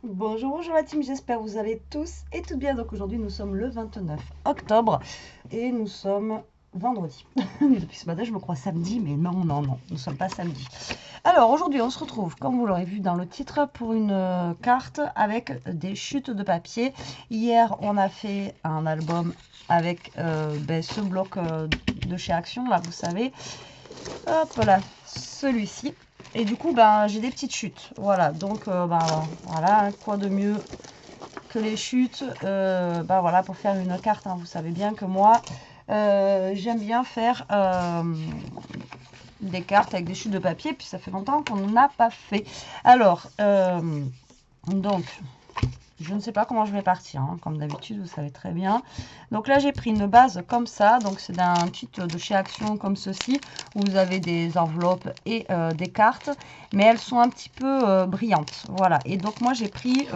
Bonjour, bonjour la team, j'espère que vous allez tous et toutes bien. Donc aujourd'hui nous sommes le 29 octobre et nous sommes vendredi. Depuis ce matin je me crois samedi, mais non, non, non, nous ne sommes pas samedi. Alors aujourd'hui on se retrouve, comme vous l'aurez vu dans le titre, pour une carte avec des chutes de papier. Hier on a fait un album avec ce bloc de chez Action, là vous savez. Hop là, celui-ci. Et du coup, ben, j'ai des petites chutes. Voilà, donc, voilà, quoi de mieux que les chutes voilà, pour faire une carte. Hein. Vous savez bien que moi, j'aime bien faire des cartes avec des chutes de papier. Puis ça fait longtemps qu'on n'a pas fait. Alors, donc, je ne sais pas comment je vais partir, hein, comme d'habitude, vous savez très bien. Donc là, j'ai pris une base comme ça. Donc c'est d'un kit de chez Action comme ceci, où vous avez des enveloppes et des cartes, mais elles sont un petit peu brillantes. Voilà. Et donc moi, j'ai pris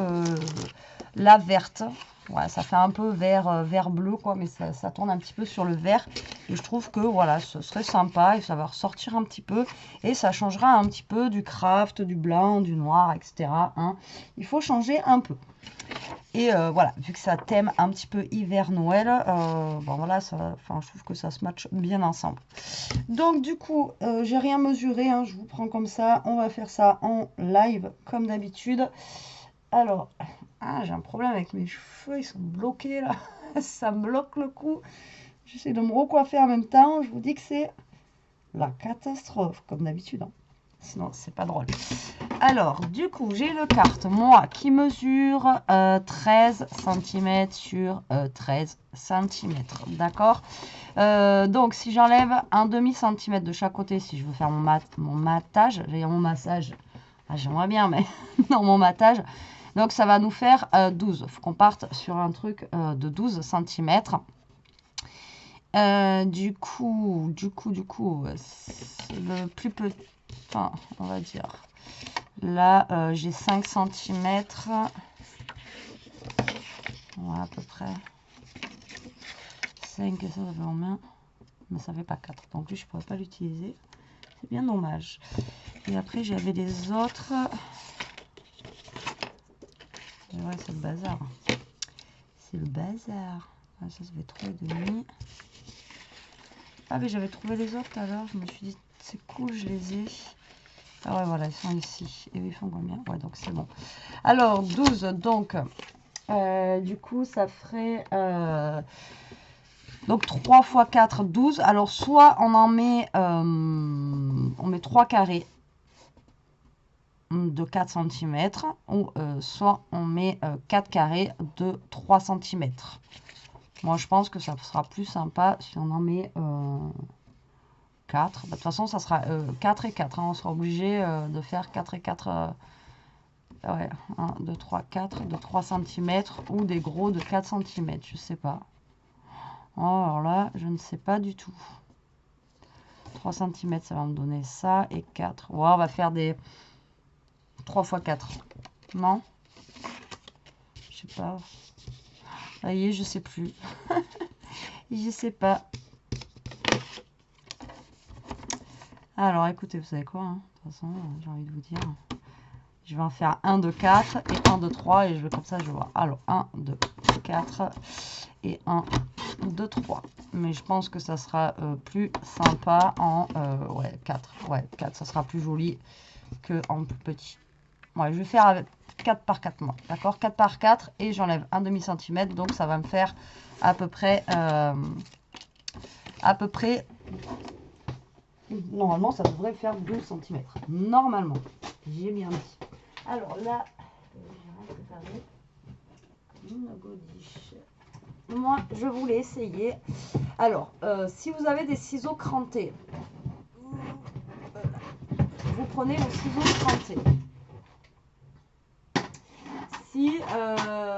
la verte. Ouais, ça fait un peu vert bleu, quoi, mais ça tourne un petit peu sur le vert. Et je trouve que voilà, ce serait sympa et ça va ressortir un petit peu. Et ça changera un petit peu du craft, du blanc, du noir, etc. Hein. Il faut changer un peu. Et voilà, vu que ça thème un petit peu hiver-Noël, voilà, je trouve que ça se matche bien ensemble. Donc du coup, j'ai rien mesuré, hein, je vous prends comme ça. On va faire ça en live, comme d'habitude. Alors, j'ai un problème avec mes cheveux, ils sont bloqués là. Ça me bloque le cou. J'essaie de me recoiffer en même temps. Je vous dis que c'est la catastrophe, comme d'habitude. Hein. Sinon, c'est pas drôle. Alors, du coup, j'ai une carte, moi, qui mesure 13 cm sur 13 cm. D'accord. Donc, si j'enlève un demi-centimètre de chaque côté, si je veux faire mon matage, j'allais dire mon massage. J'aimerais bien, mais non, mon matage. Donc, ça va nous faire 12. Il faut qu'on parte sur un truc de 12 cm. Du coup, le plus petit, enfin, on va dire, là, j'ai 5 cm, voilà, à peu près, 5, ça fait en main, mais ça fait pas 4, donc lui, je pourrais pas l'utiliser, c'est bien dommage. Et après, j'avais les autres, et ouais, c'est le bazar, c'est le bazar, ah, ça fait 3,5. Ah mais j'avais trouvé les autres tout à l'heure, je me suis dit c'est cool, je les ai. Ah ouais, voilà, ils sont ici. Et ils font combien? Ouais, donc c'est bon. Alors 12, donc du coup ça ferait donc 3 x 4, 12. Alors soit on en met on met 3 carrés de 4 cm ou soit on met 4 carrés de 3 cm. Moi je pense que ça sera plus sympa si on en met 4. De toute façon, ça sera 4 et 4. Hein. On sera obligé de faire 4 et 4. Ouais, 1, 2, 3, 4 de 3 cm ou des gros de 4 cm. Je sais pas. Oh, alors là, je ne sais pas du tout. 3 cm, ça va me donner ça. Et 4. Ouais, on va faire des 3 x 4. Non? Je sais pas. Ça y est, je sais plus. Je sais pas. Alors, écoutez, vous savez quoi, hein, de toute façon, j'ai envie de vous dire. Je vais en faire un de 4 et un de 3 et je vais comme ça, je vois. Alors, 1, 2, 4 et 1, 2, 3. Mais je pense que ça sera plus sympa en 4. Ouais, 4, ça sera plus joli qu'en plus petit. Ouais, je vais faire avec 4 par 4 moi. D'accord, 4 par 4 et j'enlève un demi-centimètre. Donc, ça va me faire à peu près... Normalement, ça devrait faire 12 cm. Normalement. J'ai bien dit. Alors là, j'ai préparé une godiche. Moi, je voulais essayer. Alors, si vous avez des ciseaux crantés, vous prenez vos ciseaux crantés. Si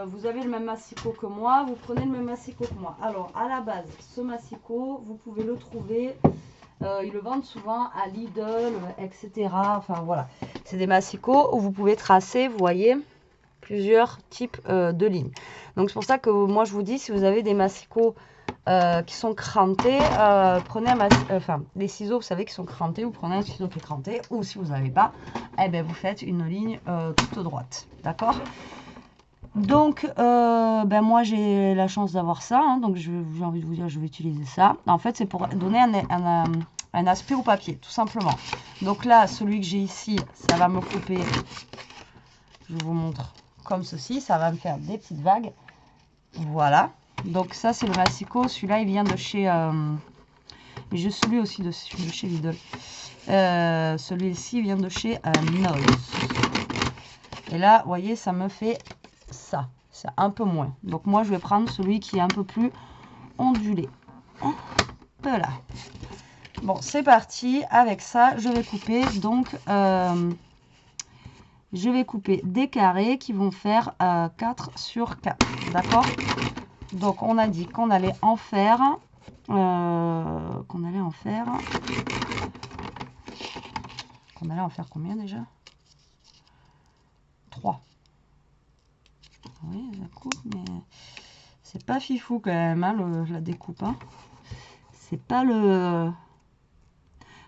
vous avez le même massicot que moi, vous prenez le même massicot que moi. Alors, à la base, ce massicot, vous pouvez le trouver... ils le vendent souvent à Lidl, etc. Enfin voilà, c'est des massicots où vous pouvez tracer, vous voyez, plusieurs types de lignes. Donc c'est pour ça que moi je vous dis, si vous avez des massicots qui sont crantés, prenez des ciseaux, vous savez, qui sont crantés, vous prenez un ciseau qui est cranté, ou si vous n'avez pas, eh ben, vous faites une ligne toute droite, d'accord? Donc, ben moi j'ai la chance d'avoir ça, hein, donc j'ai envie de vous dire, je vais utiliser ça. En fait, c'est pour donner un aspect au papier, tout simplement. Donc là, celui que j'ai ici, ça va me couper, je vous montre, comme ceci, ça va me faire des petites vagues. Voilà, donc ça c'est le Massico, celui-là il vient de chez, et j'ai celui aussi de chez Lidl. Celui-ci vient de chez Noz. Et là, vous voyez, ça me fait ça. C'est un peu moins. Donc moi, je vais prendre celui qui est un peu plus ondulé. Voilà. Bon, c'est parti. Avec ça, je vais couper. Donc, je vais couper des carrés qui vont faire 4 sur 4. D'accord? Donc, on a dit qu'on allait en faire... qu'on allait en faire combien déjà? 3. Oui, ça coupe, mais c'est pas fifou quand même, hein, la découpe. Hein. C'est pas le...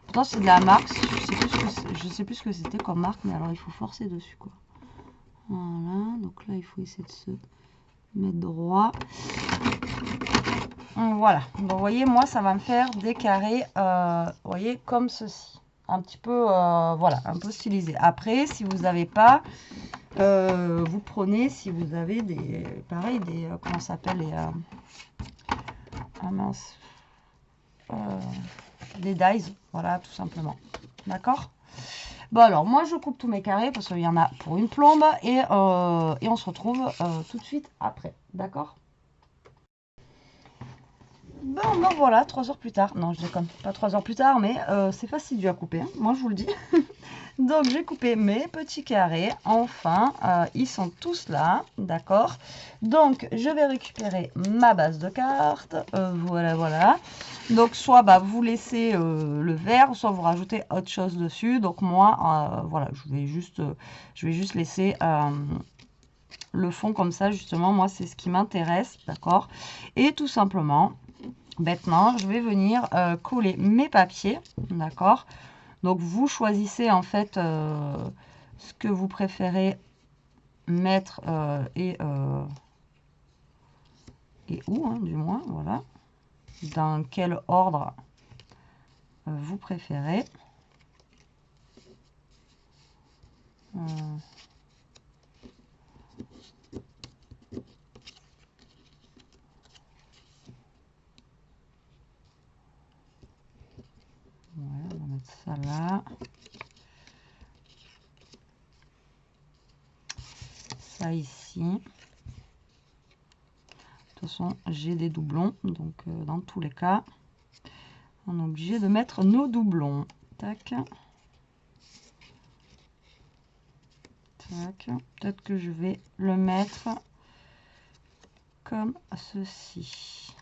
Pourtant, c'est de la marque. Je sais plus ce que c'était comme marque, mais alors il faut forcer dessus, quoi. Voilà, donc là, il faut essayer de se mettre droit. Voilà, donc vous voyez, moi, ça va me faire des carrés, vous voyez, comme ceci. Un petit peu, voilà, un peu stylisé. Après, si vous n'avez pas... vous prenez, si vous avez des, pareil, des, comment ça s'appelle, les, ah mince, des dies, voilà, tout simplement. D'accord? Bon, alors, moi, je coupe tous mes carrés parce qu'il y en a pour une plombe et on se retrouve tout de suite après. D'accord? Bon, ben voilà, 3 heures plus tard. Non, je déconne, pas 3 heures plus tard, mais c'est fastidieux à couper, hein, moi, je vous le dis. Donc, j'ai coupé mes petits carrés. Enfin, ils sont tous là. D'accord. Donc, je vais récupérer ma base de cartes. Voilà, voilà. Donc, soit vous laissez le vert, soit vous rajoutez autre chose dessus. Donc, moi, voilà, je vais juste laisser le fond comme ça. Justement, moi, c'est ce qui m'intéresse. D'accord. Et tout simplement, maintenant, je vais venir coller mes papiers. D'accord. Donc, vous choisissez en fait ce que vous préférez mettre et où, hein, du moins, voilà. Dans quel ordre vous préférez. Voilà, on va mettre ça là. Ça ici. De toute façon, j'ai des doublons, donc dans tous les cas, on est obligé de mettre nos doublons. Tac. Tac. Peut-être que je vais le mettre comme ceci.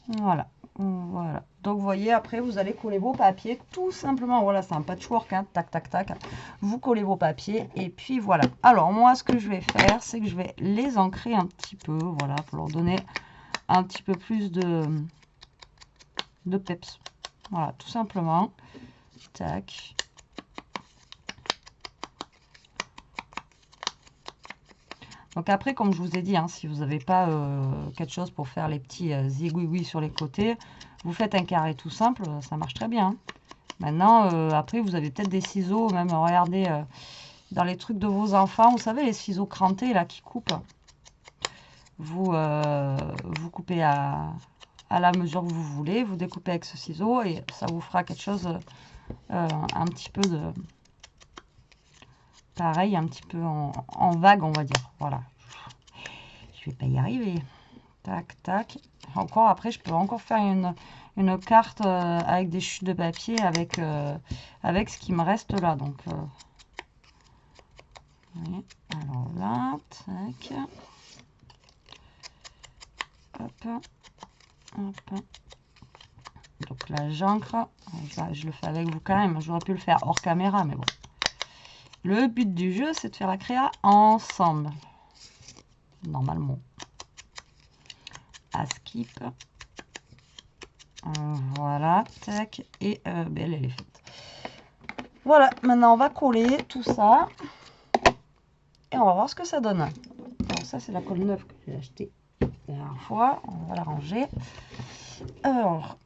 Voilà. Voilà. Donc, vous voyez, après, vous allez coller vos papiers tout simplement. Voilà, c'est un patchwork, hein, tac, tac, tac. Vous collez vos papiers et puis voilà. Alors, moi, ce que je vais faire, c'est que je vais les ancrer un petit peu, voilà, pour leur donner un petit peu plus de peps. Voilà, tout simplement. Tac. Donc après, comme je vous ai dit, hein, si vous n'avez pas quelque chose pour faire les petits zigouigouis sur les côtés, vous faites un carré tout simple, ça marche très bien. Maintenant, après, vous avez peut-être des ciseaux, même, regardez, dans les trucs de vos enfants, vous savez, les ciseaux crantés, là, qui coupent. Vous coupez à la mesure que vous voulez, vous découpez avec ce ciseau, et ça vous fera quelque chose, un petit peu de... Pareil, un petit peu en vague, on va dire. Voilà. Je vais pas y arriver. Tac, tac. Encore, après, je peux encore faire une carte avec des chutes de papier avec ce qui me reste là. Donc, oui. Alors là, tac. Hop. Hop. Donc là, j'ancre. Je le fais avec vous quand même. J'aurais pu le faire hors caméra, mais bon. Le but du jeu, c'est de faire la créa ensemble. Normalement. À skip. Voilà, tac. Et elle est faite. Voilà, maintenant on va coller tout ça. Et on va voir ce que ça donne. Ça, c'est la colle neuve que j'ai achetée la dernière fois. On va la ranger. Alors,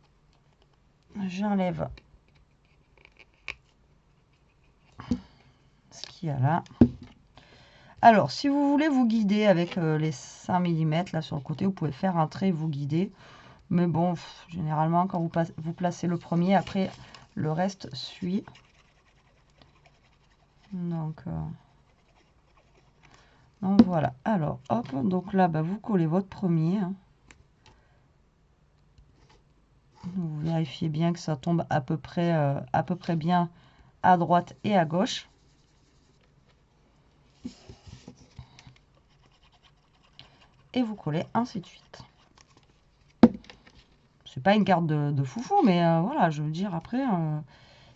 j'enlève ce qu'il y a là. Alors, si vous voulez vous guider avec les 5 mm là sur le côté, vous pouvez faire un trait et vous guider. Mais bon, généralement, quand vous placez le premier, après, le reste suit. Donc voilà. Alors, hop, donc là, bah, vous collez votre premier. Hein. Vous vérifiez bien que ça tombe à peu près bien à droite et à gauche. Et vous collez ainsi de suite. C'est pas une carte de foufou, mais voilà, je veux dire, après,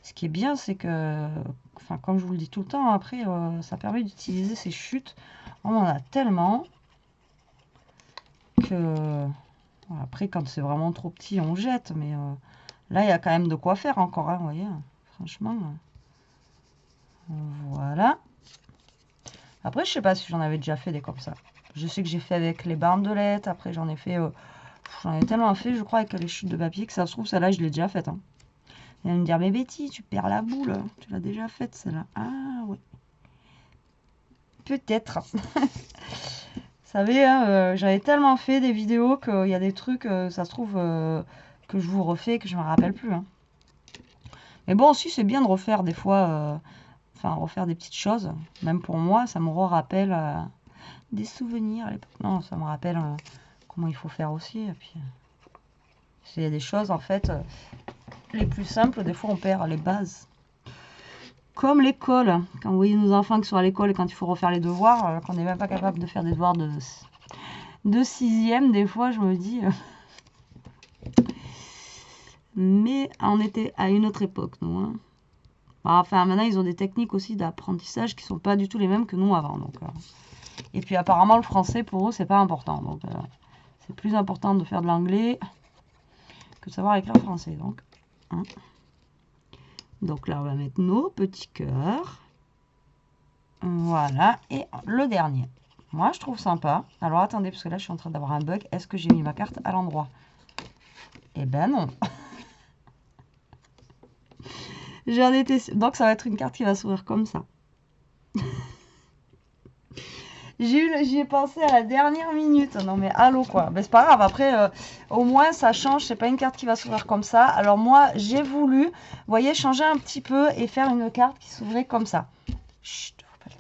ce qui est bien, c'est que, enfin, comme je vous le dis tout le temps, après, ça permet d'utiliser ces chutes. On en a tellement que, voilà, après, quand c'est vraiment trop petit, on jette, mais là, il y a quand même de quoi faire encore, hein, vous voyez, franchement. Voilà. Après, je sais pas si j'en avais déjà fait des comme ça. Je sais que j'ai fait avec les bandelettes. Après, j'en ai fait... j'en ai tellement fait, je crois, avec les chutes de papier que ça se trouve, celle-là, je l'ai déjà faite. Hein. Elle va me dire, mais Betty, tu perds la boule. Tu l'as déjà faite, celle-là. Ah, oui. Peut-être. Vous savez, hein, j'avais tellement fait des vidéos qu'il y a des trucs, ça se trouve, que je vous refais, que je ne me rappelle plus. Hein. Mais bon, aussi, c'est bien de refaire des fois... enfin, refaire des petites choses. Même pour moi, ça me rappelle des souvenirs à l'époque. Non, ça me rappelle comment il faut faire aussi. Et puis, il y a des choses, en fait, les plus simples, des fois, on perd les bases. Comme l'école. Quand vous voyez nos enfants qui sont à l'école et quand il faut refaire les devoirs, qu'on n'est même pas capable de faire des devoirs de 6e, des fois, je me dis... mais on était à une autre époque, nous. Hein. Enfin, maintenant, ils ont des techniques aussi d'apprentissage qui sont pas du tout les mêmes que nous avant. Donc, et puis, apparemment, le français, pour eux, c'est pas important. Donc, c'est plus important de faire de l'anglais que de savoir écrire français. Donc, hein. Donc là, on va mettre nos petits cœurs. Voilà. Et le dernier. Moi, je trouve sympa. Alors, attendez, parce que là, je suis en train d'avoir un bug. Est-ce que j'ai mis ma carte à l'endroit? Eh ben non. J'en étais... Donc, ça va être une carte qui va s'ouvrir comme ça. J'y ai pensé à la dernière minute. Non, mais allô, quoi. Mais c'est pas grave. Après, au moins, ça change. C'est pas une carte qui va s'ouvrir comme ça. Alors, moi, j'ai voulu, vous voyez, changer un petit peu et faire une carte qui s'ouvrait comme ça. Chut, faut pas le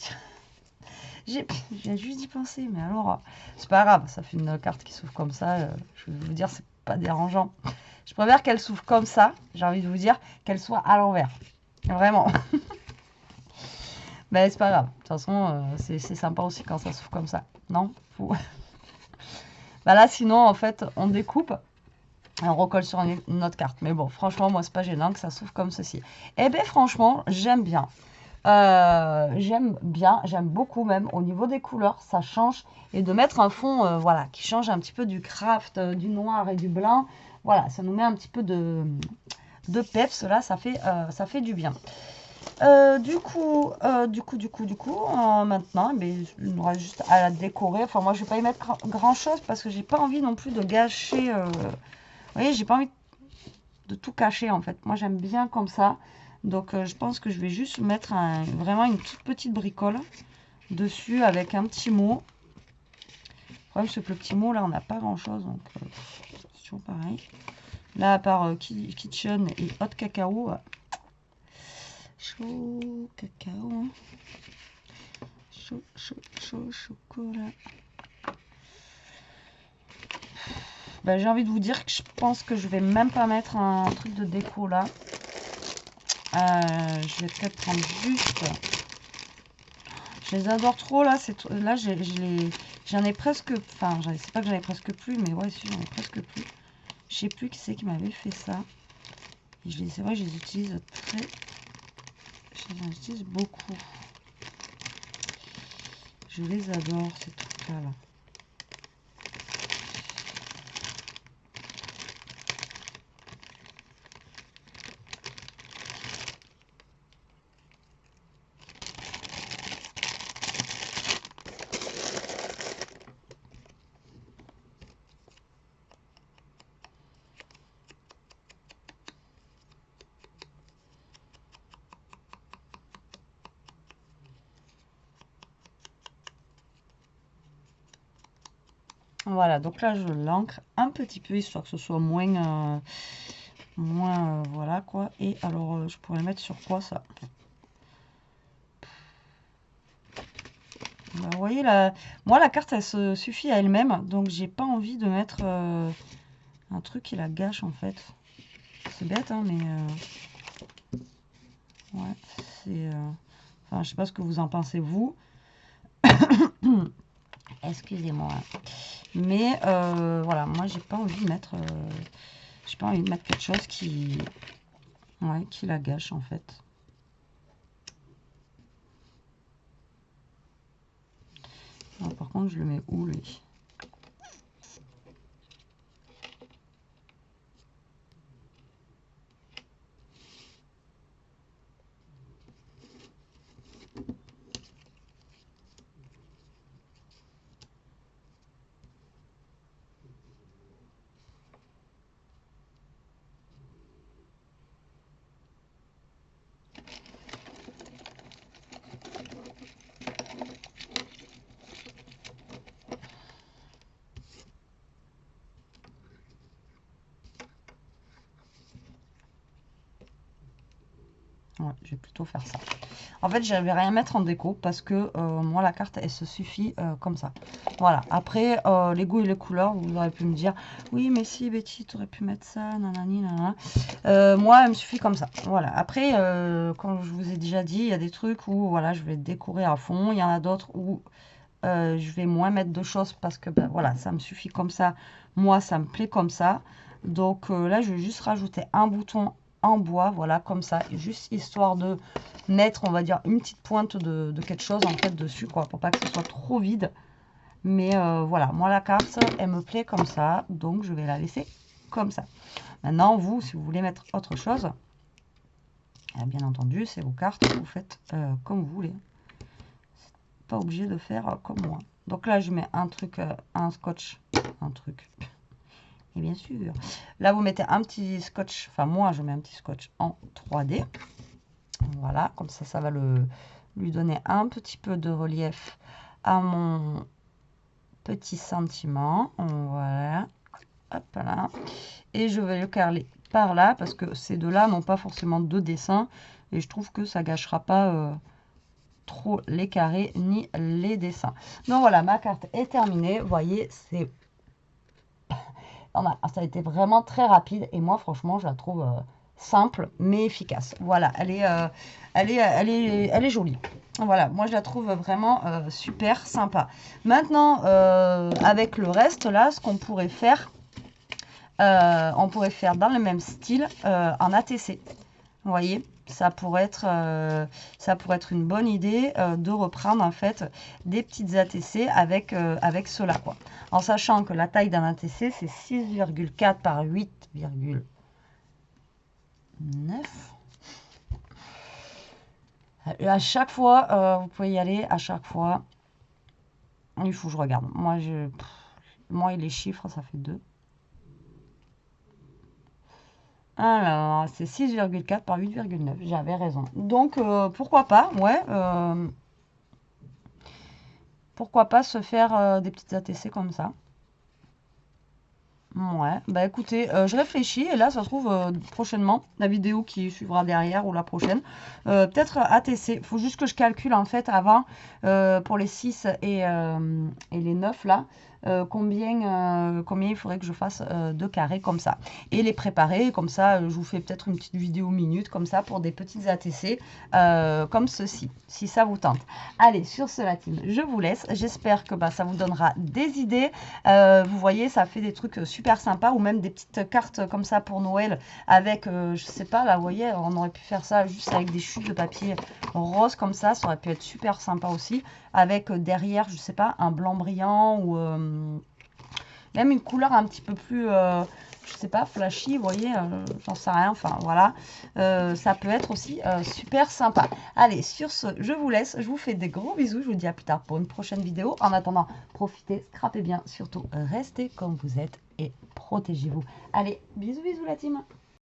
dire. J'ai juste d'y penser. Mais alors, c'est pas grave. Ça fait une carte qui s'ouvre comme ça. Je vais vous dire, c'est pas dérangeant. Je préfère qu'elle s'ouvre comme ça. J'ai envie de vous dire qu'elle soit à l'envers. Vraiment. Ben, c'est pas grave. De toute façon, c'est sympa aussi quand ça s'ouvre comme ça. Non ben là, sinon, en fait, on découpe et on recolle sur une autre carte. Mais bon, franchement, moi, c'est pas gênant que ça s'ouvre comme ceci. Eh bien, franchement, j'aime bien. J'aime beaucoup même. Au niveau des couleurs, ça change. Et de mettre un fond, voilà, qui change un petit peu du craft, du noir et du blanc. Voilà, ça nous met un petit peu de peps. Là, ça fait du bien. Du coup, maintenant, il nous reste juste à la décorer. Enfin, moi, je vais pas y mettre grand chose parce que j'ai pas envie non plus de gâcher. Vous voyez, j'ai pas envie de tout cacher en fait. Moi, j'aime bien comme ça. Donc, je pense que je vais juste mettre vraiment une toute petite bricole dessus avec un petit mot. Le problème, c'est que le petit mot, là, on n'a pas grand chose. Donc, c'est toujours pareil. Là, à part Kitchen et Hot Cacao. Chaud cacao. Chaud chocolat. Ben, j'ai envie de vous dire que je pense que je vais même pas mettre un truc de déco là. Je vais peut-être prendre juste. Je les adore trop là. Là, j'en ai presque. Enfin, c'est pas que j'en ai presque plus, mais ouais, si j'en ai presque plus. Je sais plus qui c'est qui m'avait fait ça. C'est vrai que je les utilise très. Je les utilise beaucoup. Je les adore ces trucs-là. Là. Voilà, donc là je l'ancre un petit peu histoire que ce soit moins, voilà quoi. Et alors je pourrais le mettre sur quoi ça? Bah, vous voyez là, moi la carte elle se suffit à elle-même, donc j'ai pas envie de mettre un truc qui la gâche en fait. C'est bête hein, mais ouais, c'est enfin je sais pas ce que vous en pensez vous. Excusez-moi. Mais voilà, moi j'ai pas envie de mettre quelque chose qui ouais, qui la gâche en fait. Alors, par contre, je le mets où lui? Ouais, je vais plutôt faire ça. En fait, je vais rien mettre en déco parce que moi, la carte, elle se suffit comme ça. Voilà. Après, les goûts et les couleurs, vous aurez pu me dire, oui, mais si, Betty, tu aurais pu mettre ça, nanani, nanana. Moi, elle me suffit comme ça. Voilà. Après, comme je vous ai déjà dit, il y a des trucs où, voilà, je vais décorer à fond. Il y en a d'autres où je vais moins mettre de choses parce que, ben, voilà, ça me suffit comme ça. Moi, ça me plaît comme ça. Donc là, je vais juste rajouter un bouton en bois, voilà, comme ça, juste histoire de mettre, on va dire, une petite pointe de quelque chose en fait dessus, quoi, pour pas que ce soit trop vide. Mais voilà, moi la carte, elle me plaît comme ça, donc je vais la laisser comme ça. Maintenant, vous, si vous voulez mettre autre chose, bien entendu, c'est vos cartes, vous faites comme vous voulez. Pas obligé de faire comme moi. Donc là, je mets un truc, un scotch, un truc. Et bien sûr, là, vous mettez un petit scotch, enfin moi, je mets un petit scotch en 3D. Voilà, comme ça va lui donner un petit peu de relief à mon petit sentiment. Voilà, hop là. Et je vais le caler par là, parce que ces deux-là n'ont pas forcément de dessin. Et je trouve que ça gâchera pas trop les carrés ni les dessins. Donc voilà, ma carte est terminée. Vous voyez, c'est... ça a été vraiment très rapide. Et moi, franchement, je la trouve... simple mais efficace. Voilà, elle est jolie. Voilà, moi je la trouve vraiment super sympa. Maintenant, avec le reste là, ce qu'on pourrait faire, on pourrait faire dans le même style en ATC. Vous voyez, ça pourrait être une bonne idée de reprendre en fait des petites ATC avec cela quoi. En sachant que la taille d'un ATC c'est 6,4 par 8,9. À chaque fois, vous pouvez y aller, à chaque fois. Il faut que je regarde. Moi et les chiffres, ça fait 2. Alors, c'est 6,4 par 8,9. J'avais raison. Donc, pourquoi pas, ouais. Pourquoi pas se faire des petites ATC comme ça. Ouais, bah écoutez, je réfléchis et là ça se trouve prochainement, la vidéo qui suivra derrière ou la prochaine, peut-être ATC. Il faut juste que je calcule en fait avant pour les 6 et les 9 là, combien il faudrait que je fasse de carrés comme ça. Et les préparer, comme ça je vous fais peut-être une petite vidéo minute comme ça pour des petites ATC comme ceci, si ça vous tente. Allez, sur ce la team, je vous laisse. J'espère que ça vous donnera des idées. Vous voyez, ça fait des trucs super sympas ou même des petites cartes comme ça pour Noël avec, je sais pas, là, vous voyez, on aurait pu faire ça juste avec des chutes de papier rose comme ça aurait pu être super sympa aussi avec derrière, je sais pas, un blanc brillant ou même une couleur un petit peu plus, je sais pas, flashy, vous voyez, j'en sais rien, enfin voilà, ça peut être aussi super sympa. Allez, sur ce, je vous laisse, je vous fais des gros bisous, je vous dis à plus tard pour une prochaine vidéo. En attendant, profitez, scrapez bien, surtout restez comme vous êtes et protégez-vous. Allez, bisous bisous la team.